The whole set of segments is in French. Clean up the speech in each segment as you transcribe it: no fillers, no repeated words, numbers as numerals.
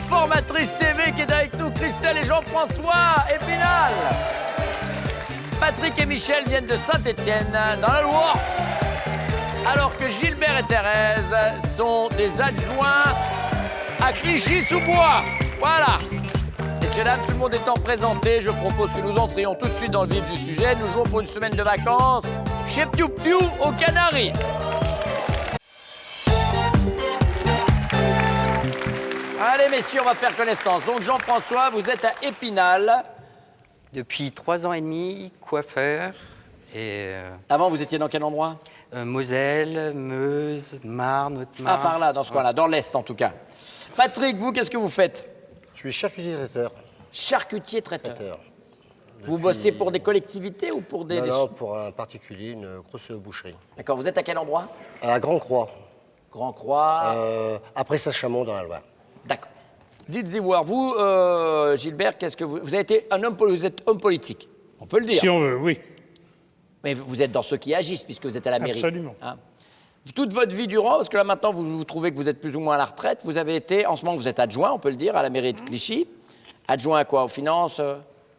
formatrice TV qui est avec nous, Christelle et Jean-François, Épinal. Patrick et Michel viennent de Saint-Étienne, dans la Loire. Alors que Gilbert et Thérèse sont des adjoints à Clichy-sous-Bois. Voilà. Messieurs, dames, tout le monde étant présenté, je propose que nous entrions tout de suite dans le vif du sujet. Nous jouons pour une semaine de vacances chez Piu Piu aux Canaries. Allez, messieurs, on va faire connaissance. Donc, Jean-François, vous êtes à Épinal. Depuis 3 ans et demi, coiffeur. Et Avant, vous étiez dans quel endroit? Moselle, Meuse, Marne, Haute-Marne. Ah, par là, dans ce coin-là, dans l'Est en tout cas. Patrick, vous, qu'est-ce que vous faites? Je suis charcutier traiteur. Charcutier traiteur. Vous bossez pour des collectivités ou pour des... Non, pour un particulier, une grosse boucherie. D'accord, vous êtes à quel endroit? À Grand-Croix, Grand-Croix. après Saint-Chamond dans la Loire. D'accord. Dites-y voir, vous, Gilbert, qu'est-ce que vous... Vous avez été un homme, vous êtes homme politique, on peut le dire. Si on veut, oui. Mais vous êtes dans ceux qui agissent, puisque vous êtes à la mairie. Absolument. Hein. Toute votre vie durant, parce que là maintenant vous trouvez que vous êtes plus ou moins à la retraite, vous avez été, en ce moment vous êtes adjoint, on peut le dire, à la mairie de Clichy. Adjoint à quoi? Aux finances?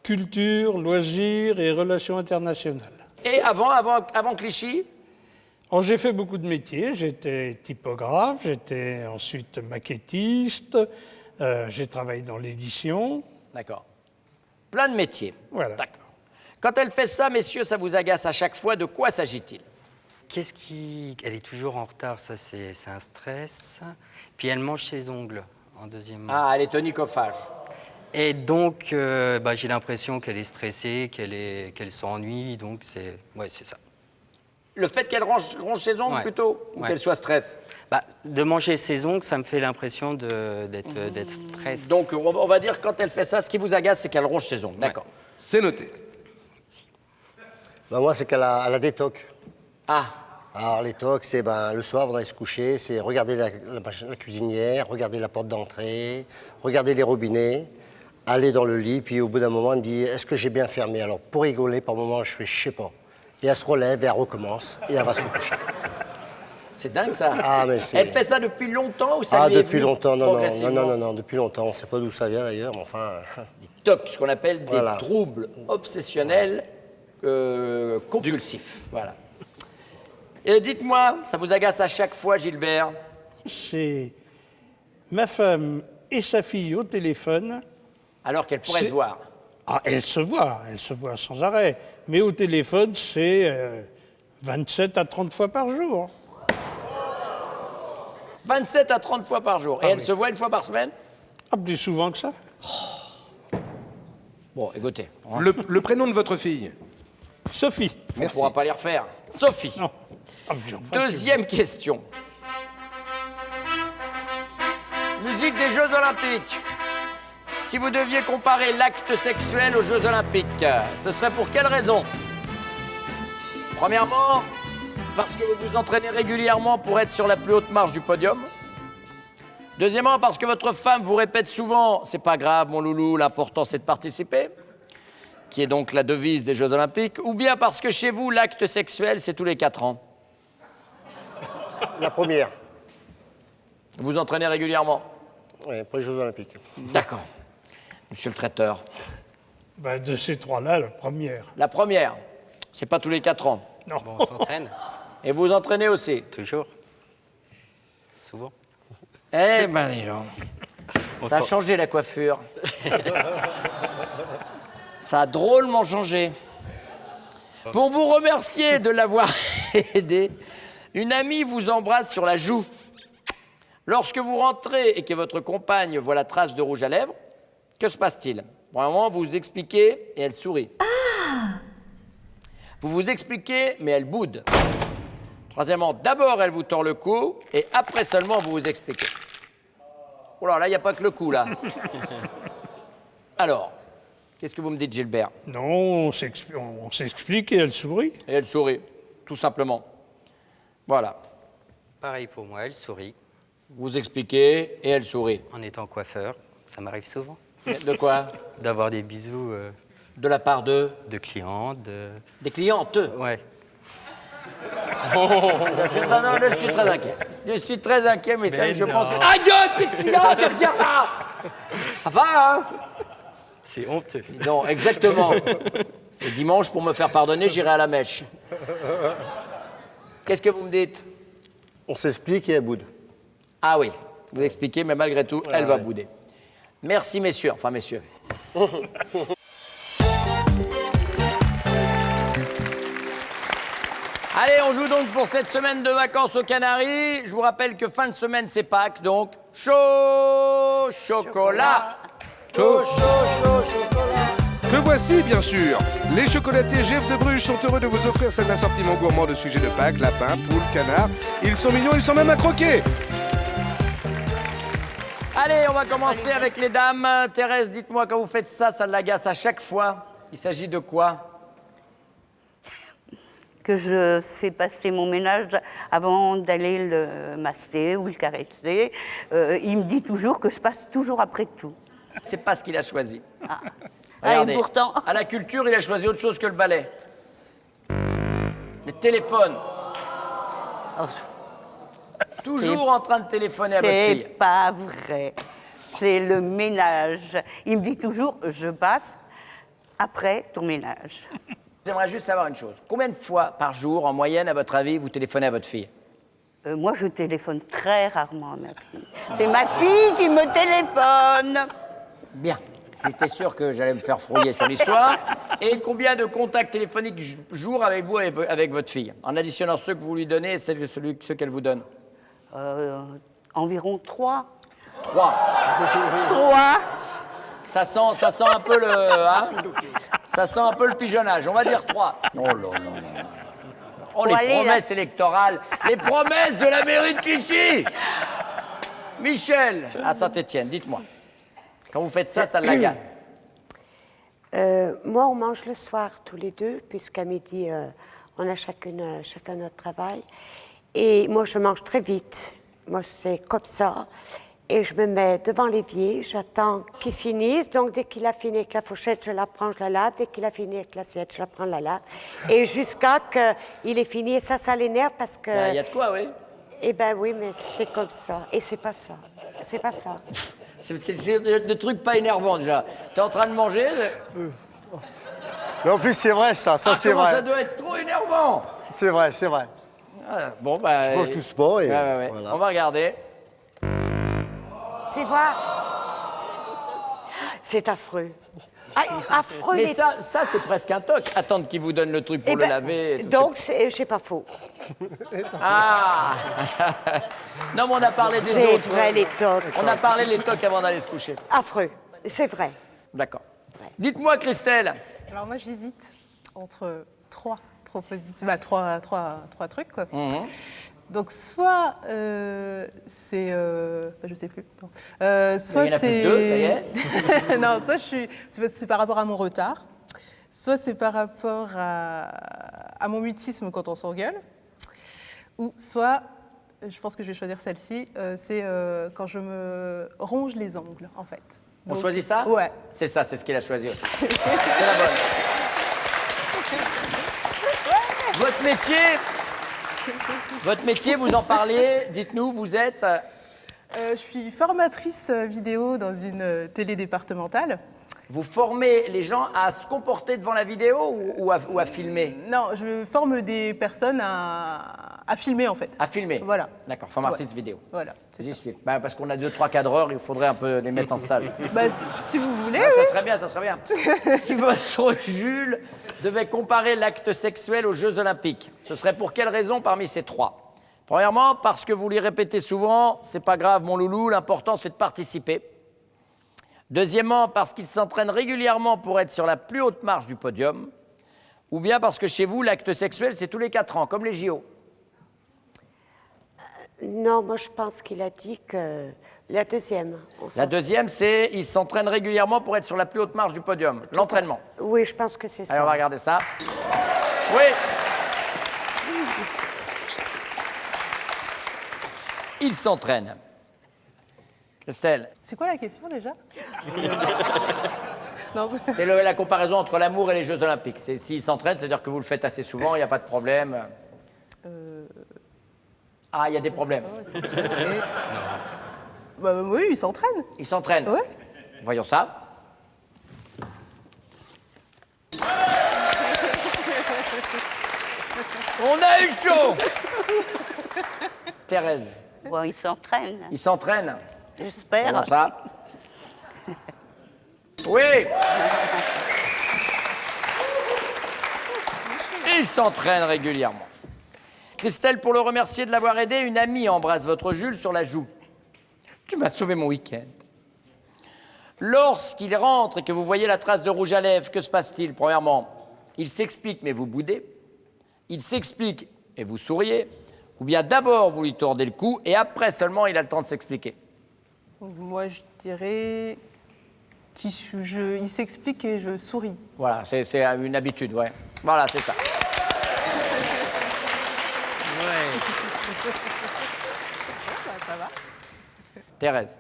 Culture, loisirs et relations internationales. Et avant Clichy? Alors, j'ai fait beaucoup de métiers. J'étais typographe, j'étais ensuite maquettiste, j'ai travaillé dans l'édition. D'accord. Plein de métiers. Voilà. D'accord. Quand elle fait ça, messieurs, ça vous agace à chaque fois. De quoi s'agit-il? Elle est toujours en retard, ça c'est un stress. Puis elle mange ses ongles en deuxième. Ah, elle est tonicophage. Et donc, j'ai l'impression qu'elle est stressée, qu'elle s'ennuie, donc c'est ça. Le fait qu'elle ronge ses ongles plutôt, ou qu'elle soit stress? De manger ses ongles, ça me fait l'impression d'être stress. Donc, on va dire, quand elle fait ça, ce qui vous agace, c'est qu'elle ronge ses ongles. D'accord. C'est noté. Moi, c'est qu'elle a des tocs. Ah. Alors, les tocs, c'est le soir, avant d'aller se coucher, c'est regarder la cuisinière, regarder la porte d'entrée, regarder les robinets, aller dans le lit, puis au bout d'un moment, elle me dit « Est-ce que j'ai bien fermé ?» Alors, pour rigoler, par moment, je fais « Je sais pas ». Et elle se relève, et elle recommence, et elle va se coucher. C'est dingue, ça. Ah, mais c'est... Elle fait ça depuis longtemps ou ça lui est depuis venu longtemps, progressivement? non, depuis longtemps. On ne sait pas d'où ça vient, d'ailleurs, mais enfin... TOC, ce qu'on appelle des Voilà. troubles obsessionnels compulsifs. Voilà. Et dites-moi, ça vous agace à chaque fois, Gilbert? C'est ma femme et sa fille au téléphone. Alors qu'elle pourrait se voir. Ah, elle se voit sans arrêt. Mais au téléphone, c'est 27 à 30 fois par jour. 27 à 30 fois par jour. Et elle se voit une fois par semaine? Ah, plus souvent que ça. Bon, écoutez, Le prénom de votre fille? Sophie. on ne Merci. pourra pas les refaire. Sophie. Non. Ah, j'en ferai Deuxième question. Musique des Jeux Olympiques. Si vous deviez comparer l'acte sexuel aux Jeux Olympiques, ce serait pour quelle raison? Premièrement, parce que vous vous entraînez régulièrement pour être sur la plus haute marche du podium. Deuxièmement, parce que votre femme vous répète souvent « c'est pas grave, mon loulou, l'important c'est de participer », qui est donc la devise des Jeux Olympiques, ou bien parce que chez vous, l'acte sexuel, c'est tous les 4 ans. La première, Vous vous entraînez régulièrement? oui, pour les Jeux Olympiques. D'accord. Monsieur le traiteur. de ces trois-là, la première. La première, c'est pas tous les 4 ans. Non. On s'entraîne, Et vous vous entraînez aussi? toujours. Souvent. Eh ben, dis donc. Ça a changé la coiffure. Ça a drôlement changé. Pour vous remercier de l'avoir aidé, une amie vous embrasse sur la joue. Lorsque vous rentrez et que votre compagne voit la trace de rouge à lèvres, que se passe-t-il? Vraiment, vous vous expliquez et elle sourit. Vous vous expliquez, mais elle boude. Troisièmement, d'abord, elle vous tord le cou et après seulement, vous vous expliquez. Oh là, là, il n'y a pas que le cou, là. Alors, qu'est-ce que vous me dites, Gilbert? Non, on s'explique et elle sourit. Et elle sourit, tout simplement. Voilà. Pareil pour moi, elle sourit. Vous expliquez et elle sourit. En étant coiffeur, ça m'arrive souvent. De quoi? D'avoir des bisous De la part de? de clients, Des clientes. Ouais. Je suis très inquiet. Je suis très inquiet, mais je pense que... Aïe, qu'est-ce qu'il y a derrière là? Ça va, hein? C'est honteux. Non, exactement. Et dimanche, pour me faire pardonner, j'irai à la mèche. Qu'est-ce que vous me dites? On s'explique et elle boude. Ah oui, vous expliquez, mais malgré tout, elle va bouder. Merci, messieurs. Enfin, messieurs. Allez, on joue donc pour cette semaine de vacances aux Canaries. Je vous rappelle que fin de semaine, c'est Pâques, donc chaud chocolat. Chaud, chocolat. Que voici, bien sûr. Les chocolatiers Jeff de Bruges sont heureux de vous offrir cet assortiment gourmand de sujets de Pâques, lapin, poule, canard. Ils sont mignons, ils sont même à croquer. Allez, on va commencer avec les dames. Thérèse, dites-moi, quand vous faites ça, ça l'agace à chaque fois. Il s'agit de quoi? Que je fais passer mon ménage avant d'aller le masser ou le caresser. Il me dit toujours que je passe toujours après tout. C'est pas ce qu'il a choisi. Ah, Regardez, et pourtant... à la culture, il a choisi autre chose que le ballet. Le téléphone. Toujours en train de téléphoner à votre fille. C'est pas vrai. C'est le ménage. Il me dit toujours, je passe après ton ménage. J'aimerais juste savoir une chose. Combien de fois par jour, en moyenne, à votre avis, vous téléphonez à votre fille? Moi, je téléphone très rarement à ma fille. C'est ma fille qui me téléphone. Bien. J'étais sûr que j'allais me faire frouiller sur l'histoire. Et combien de contacts téléphoniques jour avec vous, avec votre fille? En additionnant ceux que vous lui donnez et ceux qu'elle vous donne. Environ 3. 3. 3. Ça sent un peu le... Hein, ça sent un peu le pigeonnage. On va dire 3. Oh là là là. Oh, les allez, promesses électorales. Les promesses de la mairie de Clichy. Michel, à Saint-Étienne, dites-moi. Quand vous faites ça, ça l'agace. Moi, on mange le soir tous les deux, puisqu'à midi, on a chacun notre travail. Et moi, je mange très vite. Moi, c'est comme ça. Et je me mets devant l'évier, j'attends qu'il finisse. Donc, dès qu'il a fini avec la fourchette, je la prends, je la lave. Dès qu'il a fini avec l'assiette, je la prends, la lave. Et jusqu'à qu'il ait fini. Et ça l'énerve parce que... Il y a de quoi, oui. Eh ben oui, mais c'est comme ça. Et c'est pas ça. C'est pas ça. C'est le truc pas énervant, déjà. T'es en train de manger... Mais en plus, c'est vrai, ça c'est comment vrai. ça doit être trop énervant. C'est vrai, c'est vrai. Ah, bon, bah... Je mange tout ce pas et ouais. voilà. On va regarder. C'est vrai. C'est affreux. Ah, affreux. Mais ça c'est presque un toc. Attendre qu'il vous donne le truc pour Eh le ben, laver. et tout. donc, c'est pas faux. Ah. Non, mais on a parlé des C'est autres. vrai, les tocs. On a parlé les tocs avant d'aller se coucher. Affreux. C'est vrai. D'accord. Dites-moi, Christelle. Alors moi, j'hésite entre 3 propositions, bah, trois trucs, quoi. Donc soit c'est, je sais plus. Non. Soit il y en a plus c'est que 2, ça y est. non, soit c'est par rapport à mon retard, soit c'est par rapport à mon mutisme quand on s'engueule, ou soit, je pense que je vais choisir celle-ci, c'est quand je me ronge les ongles, en fait. On Donc, choisit ça? Ouais. C'est ça, c'est ce qu'il a choisi aussi. C'est la bonne. Votre métier, vous en parlez, dites-nous, vous êtes... Je suis formatrice vidéo dans une télé départementale. Vous formez les gens à se comporter devant la vidéo ou à filmer? Non, je forme des personnes à filmer, en fait. À filmer? Voilà. D'accord, formatrice vidéo. Voilà, c'est J'y ça. suis. Bah, parce qu'on a 2-3 cadreurs, il faudrait un peu les mettre en stage. Bah, si vous voulez, Ah, oui. ça serait bien, ça serait bien. Si votre Jules devait comparer l'acte sexuel aux Jeux Olympiques, ce serait pour quelle raison parmi ces 3? Premièrement, parce que vous lui répétez souvent, c'est pas grave mon loulou, l'important c'est de participer. Deuxièmement, parce qu'il s'entraîne régulièrement pour être sur la plus haute marche du podium. Ou bien parce que chez vous, l'acte sexuel, c'est tous les 4 ans, comme les JO. Non, moi, je pense qu'il a dit que la deuxième. La deuxième, c'est il s'entraîne régulièrement pour être sur la plus haute marche du podium, l'entraînement. Oui, je pense que c'est ça. Allez, on va regarder ça. Oui. Il s'entraîne. Christelle, C'est quoi la question déjà? Non, c'est la comparaison entre l'amour et les Jeux Olympiques. S'il s'entraîne, c'est-à-dire que vous le faites assez souvent, il n'y a pas de problème. Ah, il y a des problèmes. Bah, oui, il s'entraîne. Il s'entraîne. Ouais. Voyons ça. On a eu chaud. Thérèse, Bon, il s'entraîne, il s'entraîne. j'espère. Voyons ça. Oui. Il s'entraîne régulièrement. Christelle, pour le remercier de l'avoir aidé, une amie embrasse votre Jules sur la joue. Tu m'as sauvé mon week-end. Lorsqu'il rentre et que vous voyez la trace de rouge à lèvres, que se passe-t-il? Premièrement, il s'explique mais vous boudez. Il s'explique et vous souriez. Ou bien d'abord vous lui tordez le cou et après seulement il a le temps de s'expliquer. Moi, je dirais il s'explique et je souris. Voilà, c'est une habitude, ouais. Voilà, c'est ça. Ça va. Thérèse.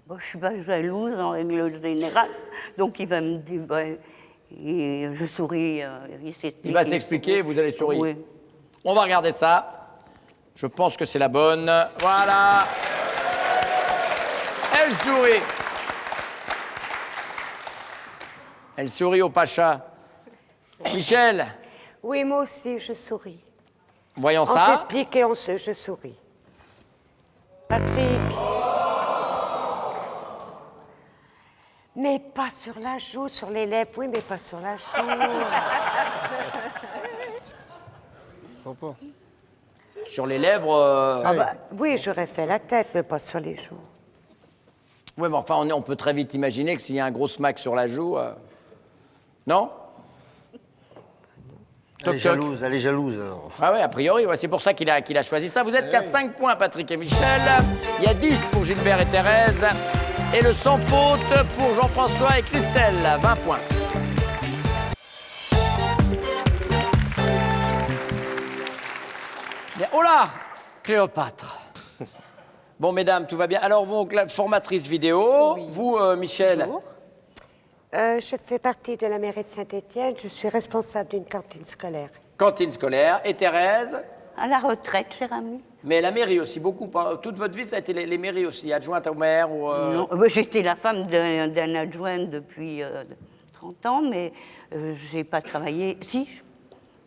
Bon, je suis pas jalouse en règle générale, donc il va me dire, je souris, il s'explique. Il va s'expliquer et vous allez sourire. Oui. On va regarder ça. Je pense que c'est la bonne. Voilà. Elle sourit. Elle sourit au Pacha. Michel, Oui, moi aussi, je souris. voyons On ça. s'explique et je souris. Patrick. Mais pas sur la joue, sur les lèvres. Oui, mais pas sur la joue. Sur les lèvres. Ah bah, oui, j'aurais fait la tête, mais pas sur les joues. Oui, mais enfin, on peut très vite imaginer que s'il y a un gros smack sur la joue. Non? Elle est Toc, toc. jalouse, elle est jalouse alors. Ah oui, a priori, ouais, c'est pour ça qu'il a choisi ça. Vous êtes qu'à 5 points, Patrick et Michel. Il y a 10 pour Gilbert et Thérèse. Et le sans faute pour Jean-François et Christelle, 20 points. Bien, oh là, Cléopâtre. Bon, mesdames, tout va bien. Alors, vous, formatrice vidéo, Oui. vous, Michel. Bonjour. Je fais partie de la mairie de Saint-Étienne. Je suis responsable d'une cantine scolaire. Cantine scolaire. Et Thérèse. À la retraite, cher ami. Mais la mairie aussi, beaucoup. Toute votre vie, ça a été les mairies aussi, adjointe au maire ou... Non, j'étais la femme d'un adjoint depuis 30 ans, mais j'ai pas travaillé. Si,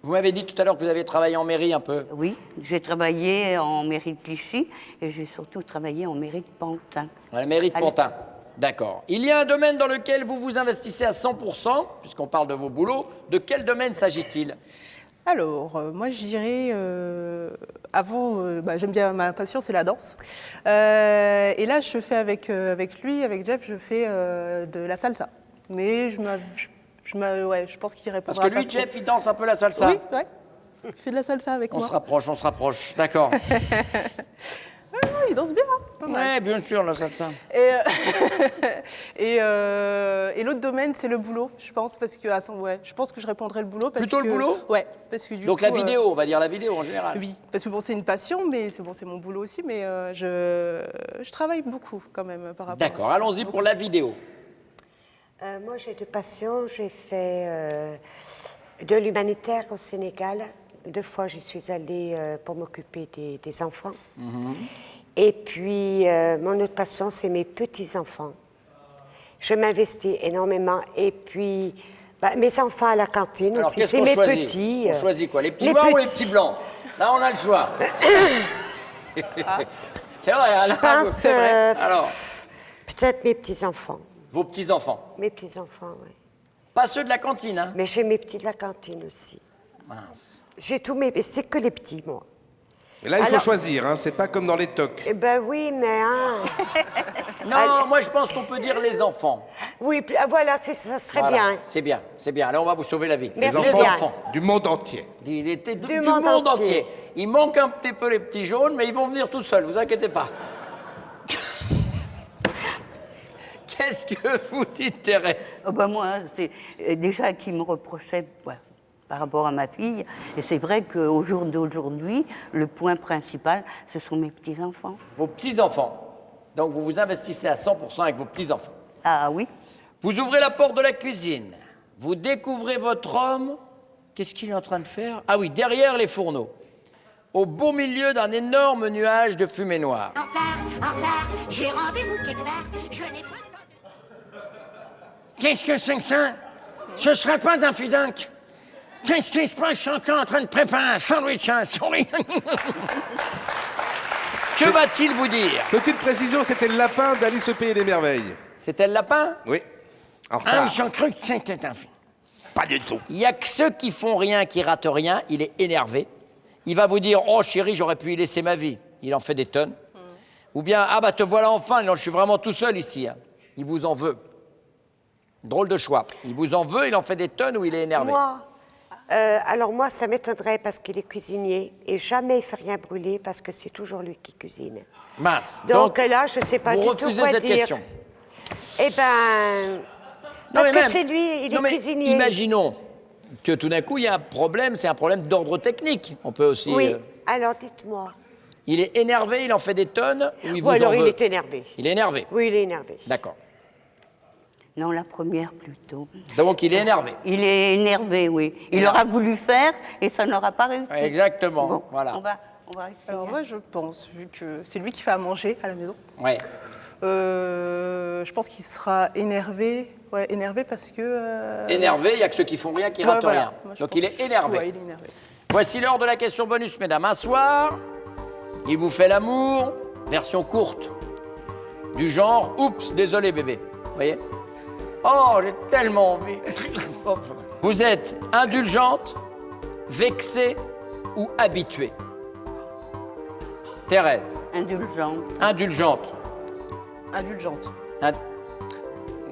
Vous m'avez dit tout à l'heure que vous avez travaillé en mairie un peu. oui, j'ai travaillé en mairie de Clichy et j'ai surtout travaillé en mairie de Pantin. À la mairie de Allez. Pantin. D'accord. Il y a un domaine dans lequel vous vous investissez à 100%, puisqu'on parle de vos boulots. De quel domaine s'agit-il? Alors, moi, je dirais, j'aime bien, ma passion, c'est la danse. Et là, je fais avec lui, avec Jeff, je fais de la salsa. Mais je pense qu'il répondra Parce que lui, pas Jeff, trop. il danse un peu la salsa. Oui, ouais. Il fait de la salsa avec On moi. se rapproche. D'accord. Il danse bien, hein, pas mal. Oui, bien sûr, la salsa. Et l'autre domaine, c'est le boulot, je pense, parce que je pense que je répondrai le boulot. Plutôt le boulot? Ouais, parce que Donc la vidéo, on va dire la vidéo en général. Oui, parce que bon, c'est une passion, mais c'est mon boulot aussi, mais je travaille beaucoup quand même par rapport. D'accord, allons-y pour la vidéo. Moi, j'ai deux passions. J'ai fait de l'humanitaire au Sénégal. 2 fois, j'y suis allée pour m'occuper des enfants. Et puis, mon autre passion, c'est mes petits-enfants. Je m'investis énormément. Et puis, mes enfants à la cantine Alors, aussi. qu'est-ce C'est qu'on mes choisit? petits. On choisit quoi? Les petits les noirs ou les petits. petits blancs? Là, on a le choix. C'est vrai, Je là, pense, c'est vrai. Alors, peut-être mes petits-enfants. vos petits-enfants. Mes petits-enfants, oui. Pas ceux de la cantine, hein? Mais j'ai mes petits de la cantine aussi. Mince. J'ai tous mes... C'est que les petits, moi. Mais là, il faut Alors- choisir, hein, c'est pas comme dans les tocs. Eh ben oui, mais... Hein. Non, moi, je pense qu'on peut dire les enfants. Oui, voilà, ça serait Voilà, bien. c'est bien, c'est bien. Là, on va vous sauver la vie. Merci les bien. enfants. Du monde entier. Du monde entier. Il manque un petit peu les petits jaunes, mais ils vont venir tout seuls, vous inquiétez pas. Qu'est-ce que vous dites, Thérèse? Oh moi, c'est déjà qui me reprochait par rapport à ma fille. Et c'est vrai qu'au jour d'aujourd'hui, le point principal, ce sont mes petits-enfants. Vos petits-enfants. Donc, vous vous investissez à 100% avec vos petits-enfants. Ah oui. Vous ouvrez la porte de la cuisine. Vous découvrez votre homme. Qu'est-ce qu'il est en train de faire? Ah oui, derrière les fourneaux. Au beau milieu d'un énorme nuage de fumée noire. En retard, je J'ai rendez-vous quelque part. Je n'ai pas... Qu'est-ce que c'est que ça? Ce serait pas d'infidunc. Qu'est-ce qui se passe? Je suis encore en train de préparer un sandwich à la souris. Que va-t-il vous dire? Petite précision, c'était le lapin d'Alice au Pays des Merveilles. C'était le lapin? Oui. En Ah, retard. j'ai cru que c'était un film. Pas du tout. Il y a que ceux qui font rien, qui ratent rien, il est énervé. Il va vous dire, oh chérie, j'aurais pu y laisser ma vie. Il en fait des tonnes. Ou bien, ah bah te voilà enfin, non, je suis vraiment tout seul ici. Hein. Il vous en veut. Drôle de choix. Il vous en veut, il en fait des tonnes ou il est énervé? Alors moi, ça m'étonnerait parce qu'il est cuisinier et jamais il fait rien brûler parce que c'est toujours lui qui cuisine. Mince. Donc là, je ne sais pas vous du tout refusez quoi cette dire. question. Eh ben, Non, parce mais que même- c'est lui, il non, est mais cuisinier. Imaginons que tout d'un coup, il y a un problème, c'est un problème d'ordre technique. On peut aussi... Oui, alors dites-moi. Il est énervé, il en fait des tonnes ou il Ou vous alors en il veut? est énervé. Il est énervé. Oui, il est énervé. D'accord. Non, la première plutôt. Donc il est énervé. Il est énervé, oui. Il aura voulu faire et ça n'aura pas réussi. Exactement, Bon, voilà. on va essayer. Alors moi, je pense, vu que c'est lui qui fait à manger à la maison, Ouais. je pense qu'il sera énervé. Ouais, énervé parce que... Énervé, il n'y a que ceux qui font rien qui Ouais, ratent voilà. rien. Moi, je Donc pense il est que- énervé. Ouais, il est énervé. Voici l'heure de la question bonus, mesdames. Un soir, il vous fait l'amour, version courte. Du genre, oups, désolé bébé. Vous voyez? Oh, j'ai tellement envie. Vous êtes indulgente, vexée ou habituée? Thérèse, Indulgente. indulgente. Indulgente. Ind-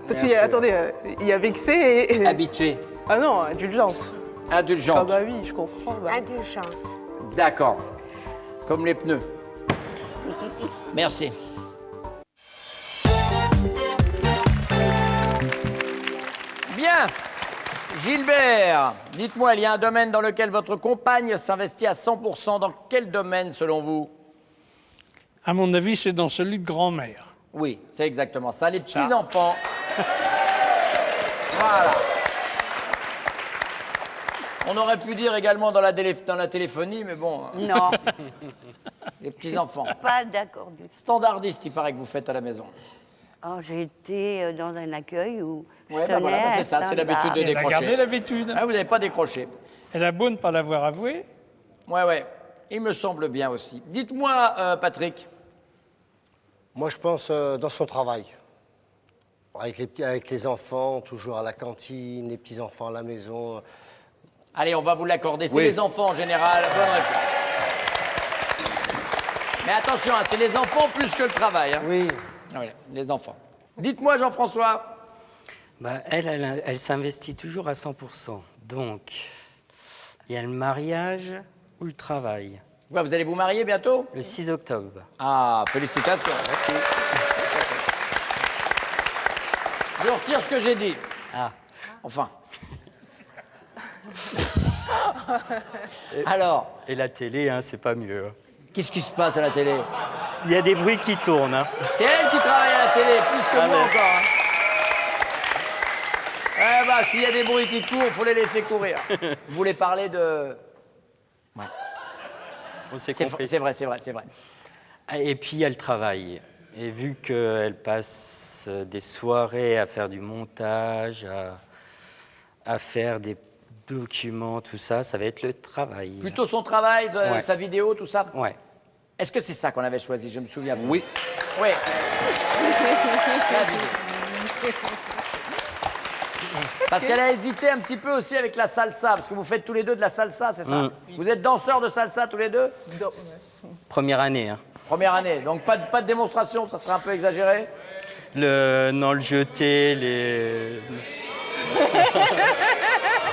Parce qu'il y a, attendez, il y a vexé et... Habituée, Ah non, indulgente. Ah indulgente. bah oui, je comprends. bah. Indulgente. D'accord. Comme les pneus. Merci. Bien. Gilbert, dites-moi, il y a un domaine dans lequel votre compagne s'investit à 100%. Dans quel domaine, selon vous? À mon avis, c'est dans celui de grand-mère. Oui, c'est exactement ça. Les petits-enfants. Voilà. On aurait pu dire également dans la téléphonie, mais bon. Non, Les petits-enfants. pas d'accord du tout. Standardiste, il paraît que vous faites à la maison. Alors, j'ai été dans un accueil où je Ouais, bah tenais voilà, bah un c'est ça, c'est l'habitude de Elle a décrocher. gardé l'habitude. Ah, vous n'avez pas décroché. Elle a beau ne pas l'avoir avoué. Ouais. Il me semble bien aussi. Dites-moi, Patrick. Moi, je pense dans son travail. Avec les enfants, toujours à la cantine, les petits-enfants à la maison. Allez, on va vous l'accorder. C'est Oui. les enfants en général. Bonne réponse. Mais attention, hein, c'est les enfants plus que le travail. Hein. Oui. Ah oui, les enfants. Dites-moi, Jean-François. Bah, elle s'investit toujours à 100%. Donc, il y a le mariage ou le travail. Quoi, vous allez vous marier bientôt? Le 6 octobre. Ah, félicitations. Merci. Je retire ce que j'ai dit. Ah. Enfin. Alors, Et la télé, hein, c'est pas mieux. qu'est-ce qui se passe à la télé? Il y a des bruits qui tournent. Hein. C'est elle qui travaille à la télé, plus que Ah moi ouais. encore. Hein. Eh bah, s'il y a des bruits qui courent, faut les laisser courir. Vous voulez parler de... Ouais. On s'est C'est compris. vrai. Ah, et puis, il y a le travail. Et vu qu'elle passe des soirées à faire du montage, à faire des documents, tout ça, ça va être le travail. Plutôt son travail, Ouais. sa vidéo, tout ça. Ouais. Est-ce que c'est ça qu'on avait choisi? Je me souviens. Oui. Oui. La vidéo. Parce qu'elle a hésité un petit peu aussi avec la salsa, parce que vous faites tous les deux de la salsa, c'est ça? Vous êtes danseurs de salsa tous les deux? Première année. Hein. Première année, donc pas de démonstration, ça serait un peu exagéré? Le jeter, les...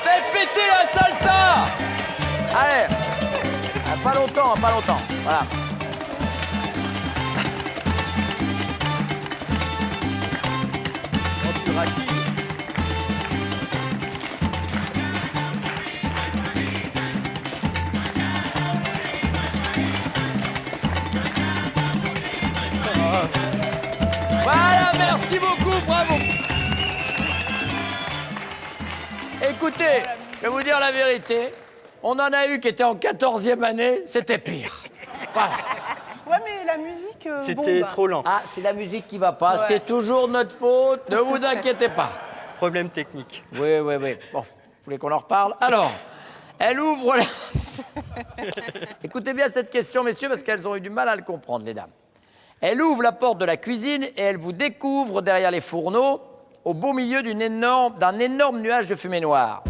Faites péter la salsa! Allez! Ah, pas longtemps, voilà. Voilà, merci beaucoup, bravo. Écoutez, je vais vous dire la vérité. On en a eu qui étaient en 14e année, c'était pire. Voilà. Ouais, mais la musique. C'était trop lent. Ah, c'est la musique qui va pas. Ouais. C'est toujours notre faute. Ne vous inquiétez pas. Problème technique. Oui. Bon, vous voulez qu'on en reparle? Alors, elle ouvre... Écoutez bien cette question, messieurs, parce qu'elles ont eu du mal à le comprendre, les dames. Elle ouvre la porte de la cuisine et elle vous découvre derrière les fourneaux, au beau milieu d'un énorme nuage de fumée noire.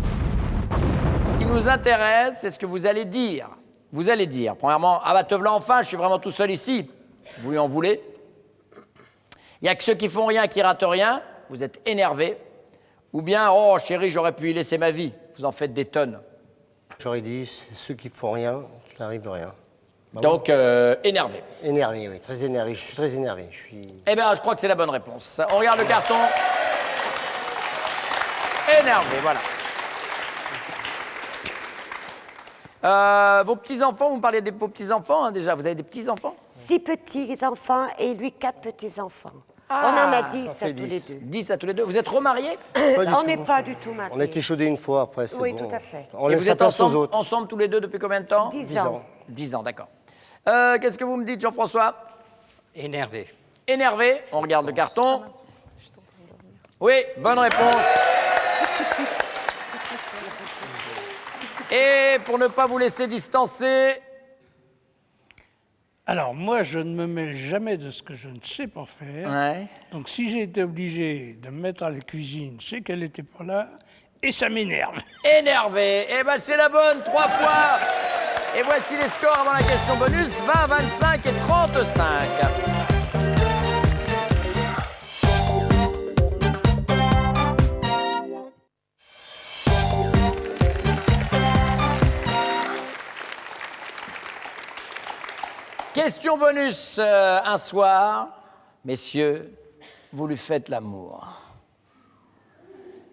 Ce qui nous intéresse, c'est ce que vous allez dire. Vous allez dire, premièrement, ah bah te voilà enfin, je suis vraiment tout seul ici. Vous lui en voulez? Il n'y a que ceux qui font rien qui ratent rien, vous êtes énervé. Ou bien, oh chérie, j'aurais pu y laisser ma vie. Vous en faites des tonnes. J'aurais dit, c'est ceux qui font rien, qui n'arrivent rien. Bah Donc, énervé. Énervé, oui, très énervé. Je suis très énervé. Eh bien, je crois que c'est la bonne réponse. On regarde le carton. Énervé, voilà. Vos petits-enfants, vous me parlez de vos petits-enfants, hein, déjà. Vous avez des petits-enfants? 6 petits-enfants et lui 4 petits-enfants. Ah, on en a 10 ça à fait tous les 10. deux. 10 à tous les deux. Vous êtes remariés? On n'est pas du tout mariés. On a été chaudés une fois, après, c'est Oui, bon. tout à fait. On Et laisse vous la êtes place aux ensemble, autres. ensemble tous les deux depuis combien de temps? 10 ans. 10 ans, d'accord. Qu'est-ce que vous me dites, Jean-François? Énervé. Énervé, on regarde le carton. Oui, bonne réponse. Et pour ne pas vous laisser distancer, Alors, moi, je ne me mêle jamais de ce que je ne sais pas faire. ouais. Donc, si j'ai été obligé de me mettre à la cuisine, c'est qu'elle n'était pas là, et ça m'énerve. Énervé. Eh ben c'est la bonne, 3 points. Et voici les scores avant la question bonus, 20, 25 et 35. Question bonus, un soir, messieurs, vous lui faites l'amour.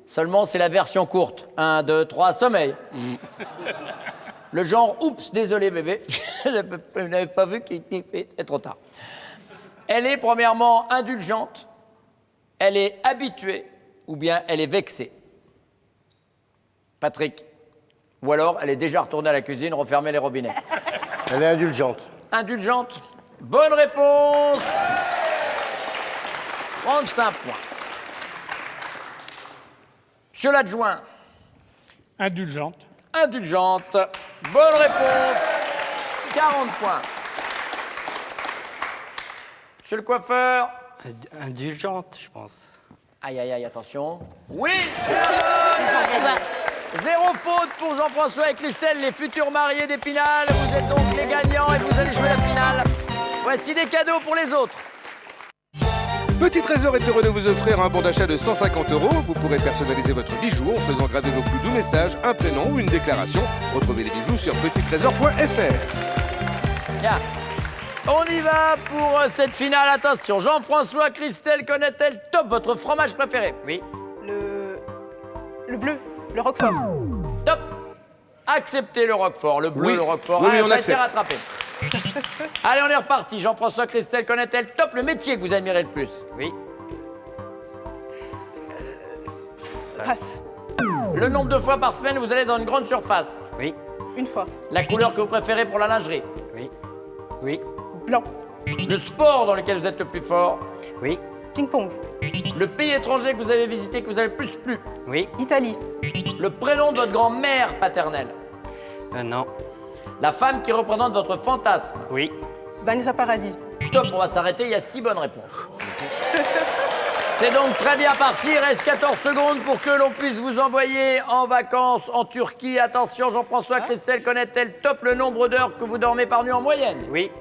Seulement, c'est la version courte. 1, 2, 3, sommeil. Le genre, oups, désolé bébé, je n'avais pas vu qu'il est trop tard. Elle est premièrement indulgente, elle est habituée, ou bien elle est vexée. Patrick. Ou alors, elle est déjà retournée à la cuisine, refermer les robinets. Elle est indulgente. Indulgente. Bonne réponse. 35 points. Monsieur l'adjoint. Indulgente. Indulgente. Bonne réponse. 40 points. Monsieur le coiffeur. Indulgente, je pense. Aïe, aïe, aïe, attention. Oui, c'est la bonne. 0 faute pour Jean-François et Christelle, les futurs mariés d'Épinal. Vous êtes donc les gagnants et vous allez jouer la finale. Voici des cadeaux pour les autres. Petit Trésor est heureux de vous offrir un bon d'achat de 150 €. Vous pourrez personnaliser votre bijou en faisant graver vos plus doux messages, un prénom ou une déclaration. Retrouvez les bijoux sur petittrésor.fr. Bien. On y va pour cette finale. Attention, Jean-François, Christelle connaît-elle top votre fromage préféré? Oui. Le bleu, le roquefort. Top. Acceptez le roquefort, le bleu, Oui. le roquefort. Oui, Ah, on ça a été accepte. rattrapé. Allez, on est reparti. Jean-François, Christelle connaît-elle top le métier que vous admirez le plus? Oui. Passe. Le nombre de fois par semaine vous allez dans une grande surface? Oui. Une fois. La couleur que vous préférez pour la lingerie? Oui. Oui. Blanc. Le sport dans lequel vous êtes le plus fort? Oui. Ping-pong. Le pays étranger que vous avez visité, que vous avez le plus plu? Oui. Italie. Le prénom de votre grand-mère paternelle? Non. La femme qui représente votre fantasme? Oui. Vanessa Paradis. Top, on va s'arrêter, il y a 6 bonnes réponses. C'est donc très bien parti, il reste 14 secondes pour que l'on puisse vous envoyer en vacances en Turquie. Attention, Jean-François, Christelle connaît-elle top le nombre d'heures que vous dormez par nuit en moyenne? Oui.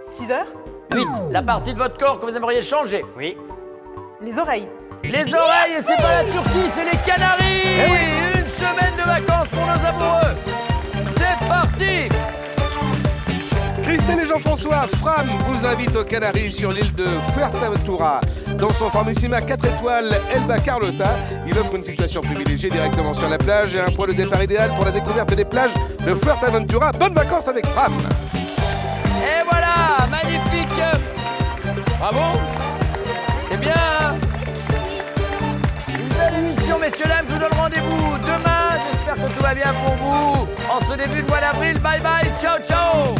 6 heures. 8. La partie de votre corps que vous aimeriez changer? Oui. Les oreilles. Les oreilles, et c'est pas la Turquie, c'est les Canaries. Eh oui. Une semaine de vacances pour nos amoureux. C'est parti. Christelle et Jean-François, Fram vous invite aux Canaries sur l'île de Fuerteventura. Dans son formissima 4 étoiles, Elba Carlota, il offre une situation privilégiée directement sur la plage et un point de départ idéal pour la découverte des plages de Fuerteventura. Bonnes vacances avec Fram. Et voilà, magnifique. Bravo. C'est bien. Une belle émission, messieurs, dames. Je vous donne rendez-vous demain. J'espère que tout va bien pour vous. En ce début de mois d'avril. Bye bye. Ciao, ciao.